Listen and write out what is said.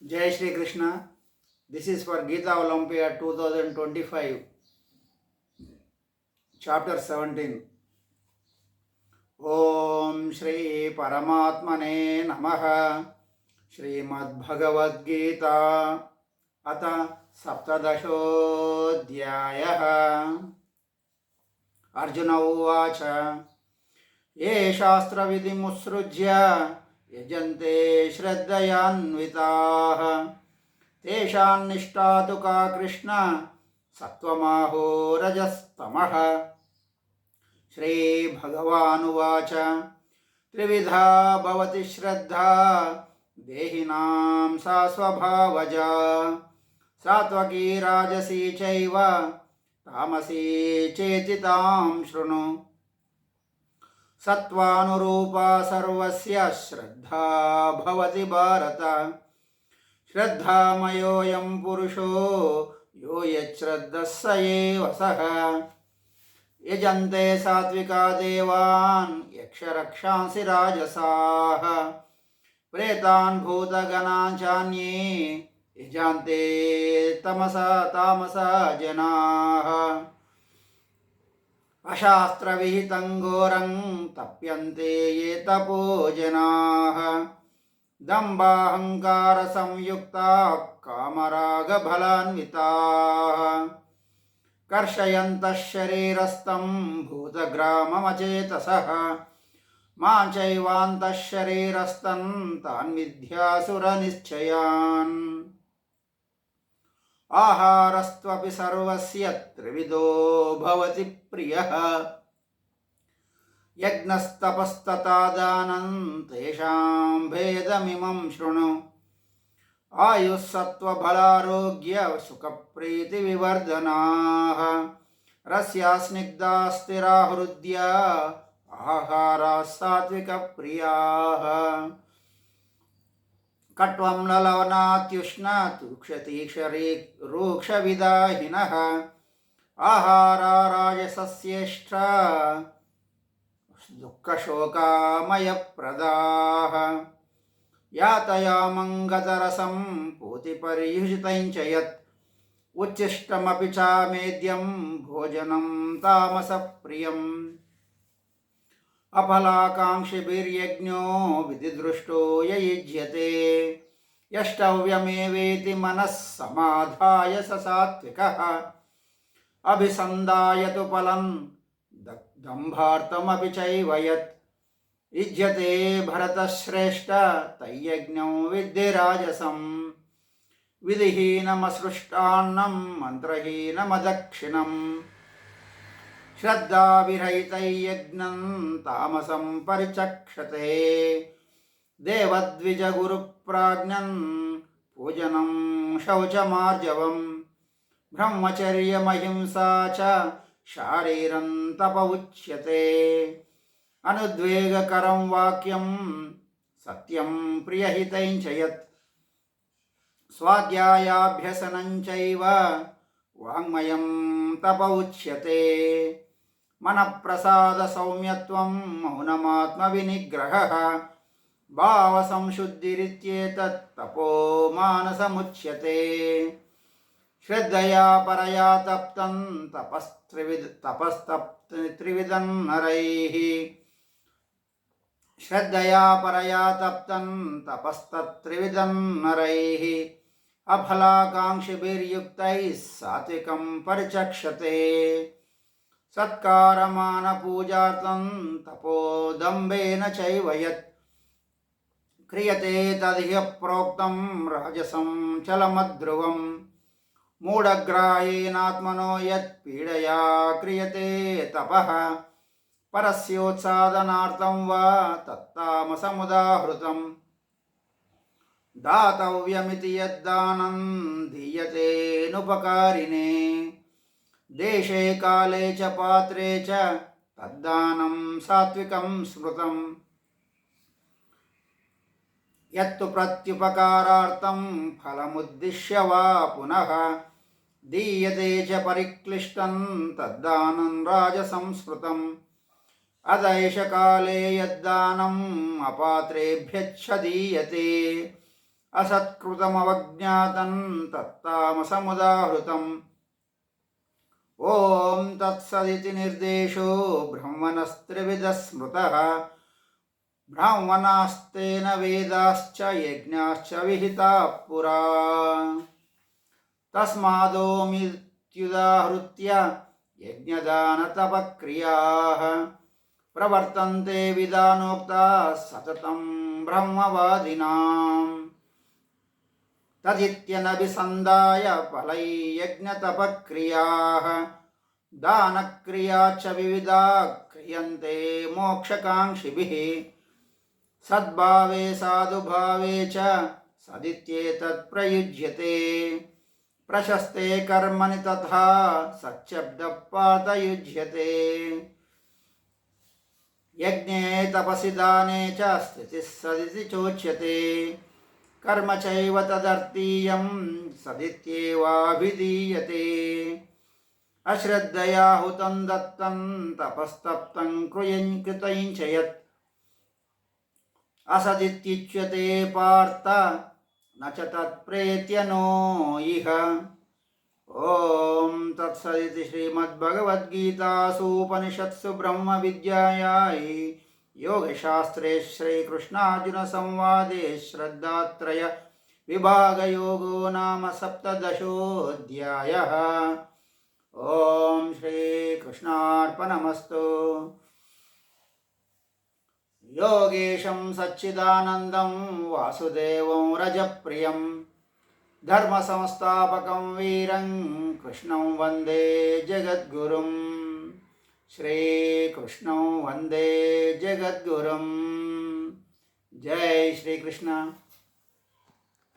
Jai Shri Krishna. This is for Gita Olympiad 2025, Chapter 17. Om Shri Paramatmane Namaha. Shrimad Gita Ata Saptadashodhyayah. Arjuna Uvacha. Ye Shastra Vidhimusrujya Yajante Shraddhayanvitaha. तेषां निष्ठा तु का कृष्ण सत्त्वमाहो रजस्तमः। श्रीभगवानुवाच त्रिविधा भवति श्रद्धा देहिनां सा स्वभावजा सात्वकी राजसी चैव तामसी चेति तां शृणु। सत्त्वानुरूपा सर्वस्य श्रद्धा भवति भारत। श्रद्धामयोऽयं पुरुषो यो यच्छ्रद्धः स एव सः। यजन्ते सात्विका देवान् यक्षरक्षांसि राजसाः प्रेतान् भूतगणान् चान्ये यजन्ते तामसा जनाः। अशास्त्रविहितं घोरं तप्यन्ते ये तपो जनाः दम्भाहंकार संयुक्ता कामरागफलान्विताः कर्षयन्तः शरीरस्थं भूतग्राममचेतसः मां चैवान्तः शरीरस्थं तान् विद्यासुरनिश्चयान्। आहारस्त्वपि सर्वस्य त्रिविधो भवति प्रियः यज्ञस्तपस्तथा दानं तेषां भेदमिमं शृणु। आयुः सत्त्वबलारोग्य सुखप्रीतिविवर्धनाः रस्या स्निग्धा स्थिरा हृद्या आहाराः सात्विकप्रियाः। कट्वं ललवनात्युष्ण तूक्ष्णतीक्षरी रूक्षविदाहिनः आहारा राजसस्येष्टा दुःखशोकामयप्रदाः। यातयामं गतरसं पूतिपर्युषितं च यत् उच्छिष्टमपि चामेद्यं भोजनं तामसप्रियम्। अफलाकाङ्क्षिभिर्यज्ञो विधिदृष्टो य युज्यते यष्टव्यमेवेति मनः समाधाय स सात्विकः। अभिसन्धाय तु फलं दम्भार्थमपि चैव यत् युज्यते भरतश्रेष्ठ तय्यज्ञो विद्धि राजसं। विधिहीनमसृष्टान्नं मन्त्रहीनमदक्षिणम् श्रद्धाविरहितयज्ञं तामसं परिचक्षते। देवद्विजगुरुप्राज्ञं पूजनं शौचमार्जवम् ब्रह्मचर्यमहिंसा च शारीरं तप उच्यते। अनुद्वेगकरं वाक्यं सत्यं प्रियहितं च यत् स्वाध्यायाभ्यसनं चैव वाङ्मयं तप उच्यते। मनःप्रसादसौम्यत्वं मौनमात्मविनिग्रहः भावसंशुद्धिरित्येतत् तपो मानसमुच्यते। श्रद्धया परया तप्तं तपस्तत्त्रिविधं नरैः श्रद्धया परया तप्तं तपस्तत्त्रिविधं नरैः अफलाकाङ्क्षिभिर्युक्तैः सात्विकं परिचक्षते। सत्कारमानपूजार्थं तपोदम्भेन चैव यत् क्रियते तद्ह्य प्रोक्तं राजसं चलमध्रुवम्। मूढग्राह्येनात्मनो यत् पीडया क्रियते तपः परस्योत्सादनार्थं वा तत्तामसमुदाहृतम्। दातव्यमिति यद्दानं दीयतेऽनुपकारिणे देशे काले च पात्रे च तद्दानं सात्विकं स्मृतम्। यत्तु प्रत्युपकारार्थं फलमुद्दिश्य वा पुनः दीयते च परिक्लिष्टं तद्दानं राजसंस्मृतम्। अदैशकाले यद्दानम् अपात्रेभ्यश्च दीयते असत्कृतमवज्ञातं तत्तामसमुदाहृतम्। ఓం తత్సదితి నిర్దేశో బ్రహ్మణస్త్రివిధ స్మృతః బ్రాహ్మణాస్తేన వేదాశ్చ యజ్ఞాశ్చ విహితాః పురా తస్మాదోమిత్యుదాహృత్య యజ్ఞదానతపక్రియాః ప్రవర్తంతే విధానోక్తాः సతతం బ్రహ్మవాదినాం తదిత్యనభిసంధాయ ఫలై యజ్ఞతపక్రియాః దానక్రియా చ వివిధా క్రియంతే మోక్షకాంక్షిభిః సద్భావే సాధుభావే చ సదిత్యేతత్ ప్రయుజ్యతే ప్రశస్తే కర్మణి తథా సచ్చబ్దపాతయుజ్యతే యజ్ఞే తపసి దానే చ స్థితిః సదితి చోచ్యతే కర్మ చైవ తదర్థీయం సదిత్యేవాభిధీయతే అశ్రద్ధయా హుతం దత్తం తపస్తప్తం కృతం చ యత్ అసదిత్యుచ్యతే పార్థ న చ తత్ప్రేత్య నో ఇహ. ఓం తత్సదితి శ్రీమద్భగవద్గీతాసూపనిషత్సు బ్రహ్మ విద్యాయాం యోగశాస్త్రే శ్రీకృష్ణార్జున సంవాదే శ్రద్ధాత్రయ విభాగయోగో నామ సప్తదశోऽధ్యాయः. ఓం శ్రీకృష్ణార్పణమస్తు. యోగేశం సచ్చిదానందం వాసుదేవం రజప్రియం ధర్మ సంస్థాపకం వీరం కృష్ణం వందే జగద్గురుం. శ్రీకృష్ణం వందే జగద్గురుం. జై శ్రీకృష్ణ.